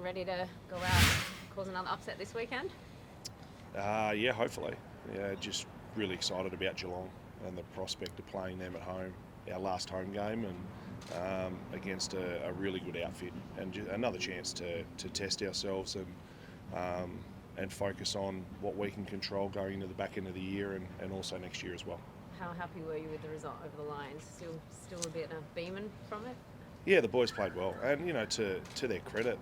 team ready to go out and cause another upset this weekend? Yeah, hopefully. Yeah, just really excited about Geelong and the prospect of playing them at home, our last home game, and against a really good outfit, and just another chance to test ourselves and focus on what we can control going into the back end of the year and also next year as well. How happy were you with the result over the Lions? Still a bit beaming from it? Yeah, the boys played well, and to their credit,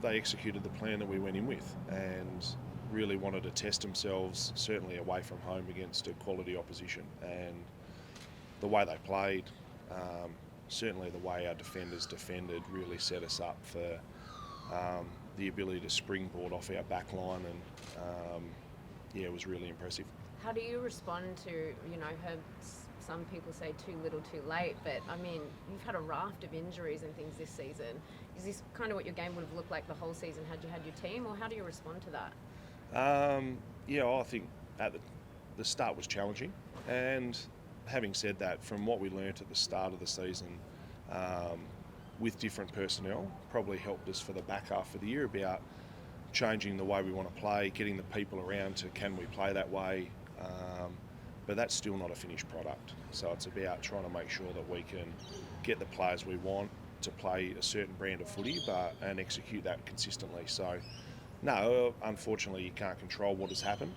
they executed the plan that we went in with, and really wanted to test themselves, certainly away from home against a quality opposition. And the way they played, certainly the way our defenders defended, really set us up for the ability to springboard off our back line, and it was really impressive. How do you respond to, heard some people say too little too late, but I mean, you've had a raft of injuries and things this season. Is this kind of what your game would have looked like the whole season had you had your team, or how do you respond to that? I think at the start was challenging, and having said that, from what we learnt at the start of the season, with different personnel, probably helped us for the back half of the year about changing the way we want to play, getting the people around to can we play that way, but that's still not a finished product. So it's about trying to make sure that we can get the players we want to play a certain brand of footy, and execute that consistently. So no, unfortunately you can't control what has happened.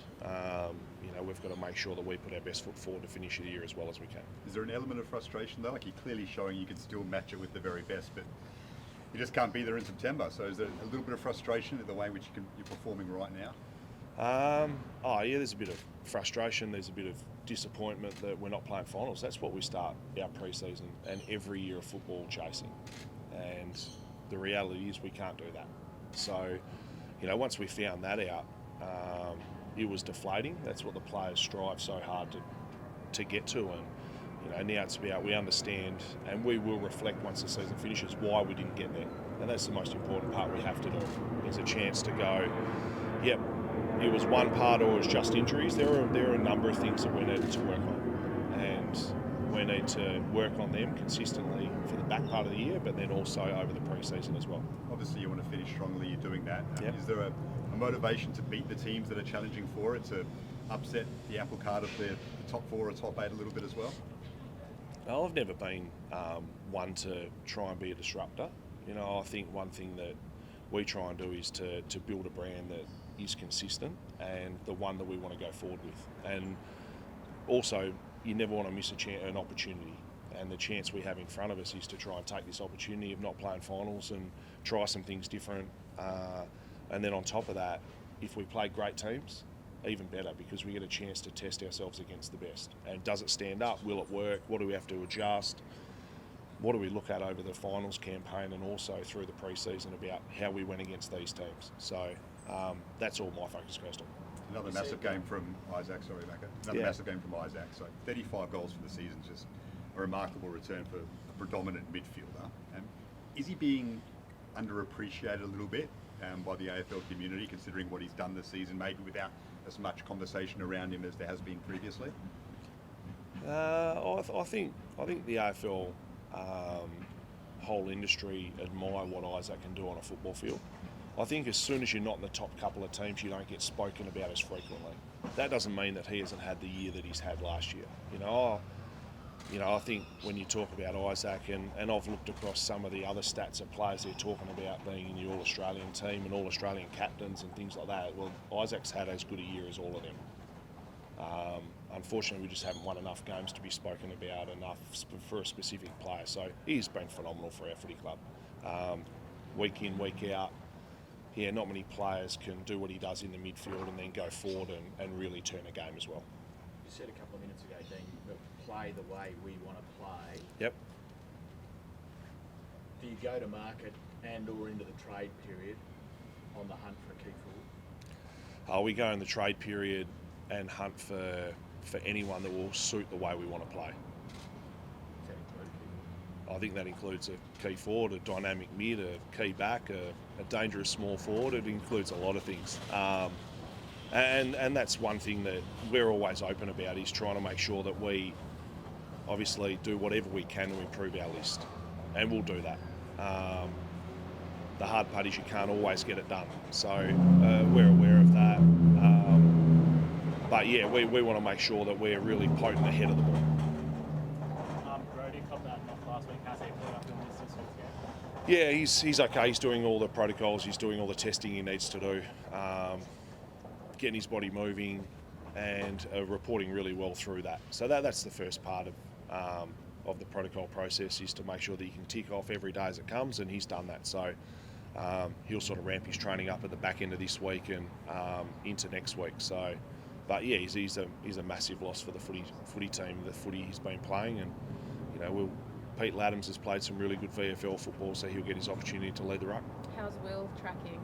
We've got to make sure that we put our best foot forward to finish the year as well as we can. Is there an element of frustration though? Like, you're clearly showing you can still match it with the very best, but you just can't be there in September. So is there a little bit of frustration in the way in which you're performing right now? There's a bit of frustration. There's a bit of disappointment that we're not playing finals. That's what we start our pre-season and every year of football chasing. And the reality is we can't do that. So, once we found that out, it was deflating. That's what the players strive so hard to get to. And now it's about, we understand, and we will reflect once the season finishes why we didn't get there. And that's the most important part we have to do. There's a chance to go, yep, it was one part, or it was just injuries. There are a number of things that we needed to work on, and we need to work on them consistently for the back part of the year, but then also over the pre-season as well. Obviously you want to finish strongly, you're doing that. Yep. Is there a motivation to beat the teams that are challenging for it, to upset the apple cart of the top 4 or top 8 a little bit as well? No, I've never been one to try and be a disruptor. I think one thing that we try and do is to build a brand that is consistent and the one that we want to go forward with. And also, you never want to miss an opportunity. And the chance we have in front of us is to try and take this opportunity of not playing finals and try some things different. And then on top of that, if we play great teams, even better, because we get a chance to test ourselves against the best. And does it stand up? Will it work? What do we have to adjust? What do we look at over the finals campaign and also through the pre-season about how we went against these teams? So that's all my focus goes on. Another massive game from Isaac, massive game from Isaac. So 35 goals for the season, just a remarkable return for a predominant midfielder. Is he being underappreciated a little bit by the AFL community, considering what he's done this season, maybe without as much conversation around him as there has been previously? I think the AFL whole industry admire what Isaac can do on a football field. I think as soon as you're not in the top couple of teams, you don't get spoken about as frequently. That doesn't mean that he hasn't had the year that he's had last year. I think when you talk about Isaac, and I've looked across some of the other stats of players they're talking about being in the All-Australian team and All-Australian captains and things like that, well, Isaac's had as good a year as all of them. Unfortunately, we just haven't won enough games to be spoken about enough for a specific player. So he's been phenomenal for our footy club. Week in, week out, not many players can do what he does in the midfield and then go forward and really turn a game as well. You said a couple of minutes ago, Dean, that play the way we want to play. Yep. Do you go to market and or into the trade period on the hunt for a key forward? We go in the trade period and hunt for anyone that will suit the way we want to play. Does that include a key forward? I think that includes a key forward, a dynamic mid, a key back, a dangerous small forward. It includes a lot of things. And that's one thing that we're always open about, is trying to make sure that we obviously do whatever we can to improve our list. And we'll do that. the hard part is you can't always get it done. So we're aware of that. But yeah, we want to make sure that we're really potent ahead of the ball. Brody copped that knock last week. How's he put up in this week's game? Yeah, he's okay. He's doing all the protocols. He's doing all the testing he needs to do, getting his body moving, and reporting really well through that. So that's the first part of the protocol process, is to make sure that you can tick off every day as it comes, and he's done that. So he'll sort of ramp his training up at the back end of this week and into next week. So, but yeah, he's a massive loss for the footy team, the footy he's been playing, and Pete Laddams has played some really good VFL football, so he'll get his opportunity to lead the ruck. How's Will tracking?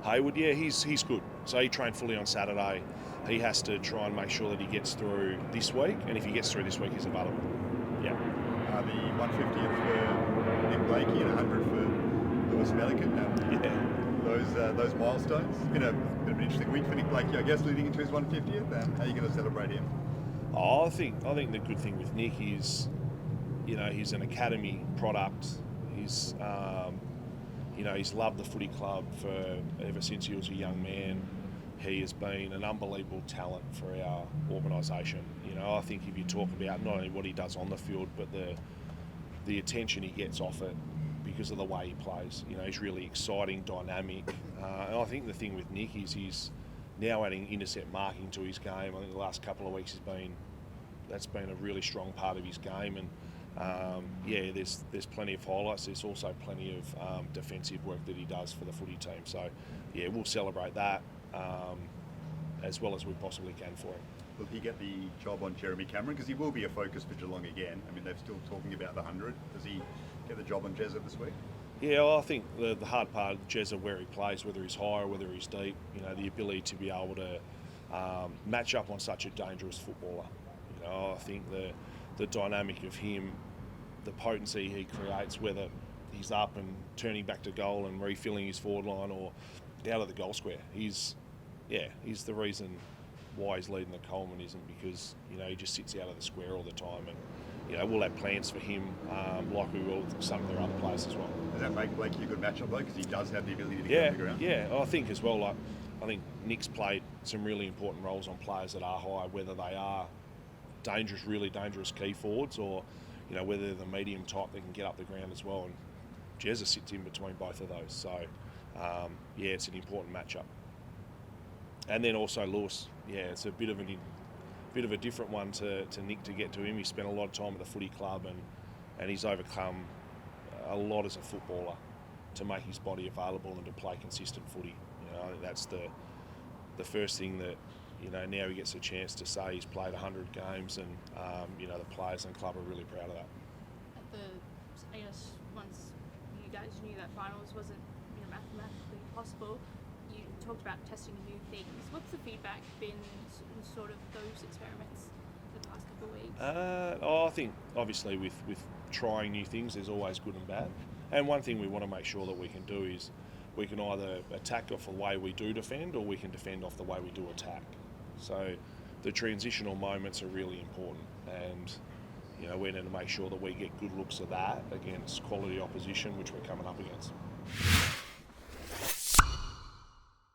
Haywood, yeah, he's good. So he trained fully on Saturday. He has to try and make sure that he gets through this week, and if he gets through this week, he's available. Yeah. The 150th for Nick Blakey and 100 for Lewis Melican. Yeah. Those milestones. It's been a bit of an interesting week for Nick Blakey, I guess, leading into his 150th. How are you going to celebrate him? I think the good thing with Nick is, he's an academy product. He's he's loved the footy club ever since he was a young man. He has been an unbelievable talent for our organisation. I think if you talk about not only what he does on the field, but the attention he gets off it because of the way he plays. He's really exciting, dynamic. And I think the thing with Nick is he's now adding intercept marking to his game. I think the last couple of weeks that's been a really strong part of his game. And there's plenty of highlights. There's also plenty of defensive work that he does for the footy team. So, yeah, we'll celebrate that as well as we possibly can for him. Will he get the job on Jeremy Cameron? Because he will be a focus for Geelong again. I mean, they're still talking about the 100. Does he get the job on Jezza this week? Yeah, well, I think the hard part of Jezza, where he plays, whether he's high or whether he's deep, the ability to be able to match up on such a dangerous footballer. I think the dynamic of him, the potency he creates, whether he's up and turning back to goal and refilling his forward line or out of the goal square, he's the reason why he's leading the Coleman isn't because he just sits out of the square all the time, and we'll have plans for him like we will with some of their other players as well. Does that make Blakey a good matchup though? Because he does have the ability to get on the ground. Yeah, I think as well. I think Nick's played some really important roles on players that are high, whether they are really dangerous key forwards or whether they're the medium type that can get up the ground as well. And Jezza sits in between both of those. So it's an important matchup. And then also Lewis, it's a bit of a different one to Nick to get to him. He spent a lot of time at the footy club and he's overcome a lot as a footballer to make his body available and to play consistent footy. I think that's the first thing that now he gets a chance to say he's played 100 games, and the players and club are really proud of that. I guess once you guys knew that finals wasn't mathematically possible, you talked about testing new things. What's the feedback been in sort of those experiments the past couple of weeks? I think obviously with trying new things, there's always good and bad. And one thing we want to make sure that we can do is we can either attack off the way we do defend, or we can defend off the way we do attack. So the transitional moments are really important, and we need to make sure that we get good looks at that against quality opposition, which we're coming up against.